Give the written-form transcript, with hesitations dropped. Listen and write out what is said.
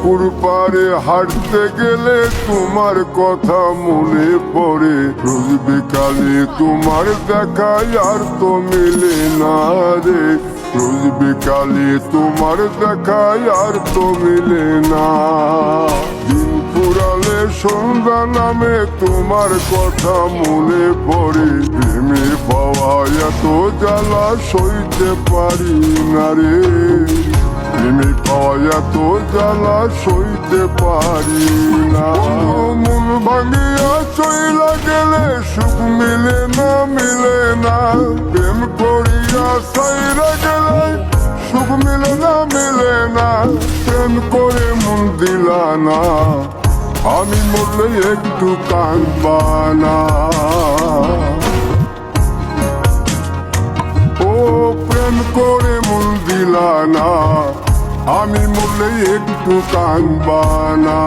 পুকুর পাড়ে হাঁটতে গেলে তোমার কথা মনে পড়ে। রোজ বিকালে তোমার দেখা আর তো মিলে না রে। রোজ বিকালে তোমার দেখা আর তো মিলে না। দিন ফুরালে সন্ধ্যা নামে তোমার কথা মনে পড়ে। প্রেমের পাওয়া এত জ্বালা সইতে পারি না রে। প্রেমের পাওয়া এত জ্বালা সইতে পারি না। মন ভাঙিয়া চইলা গেলে সুখ মিলে না, মিলে না। প্রেম করিয়া সাইরা গেলে সুখ মিলে না, মিলে না। প্রেম করে মন দিলা না, আমি মরলে একটু কাঁদবা না। ও প্রেম করে মন দিলা না, আমি মরলে একটু কাঁদবা না।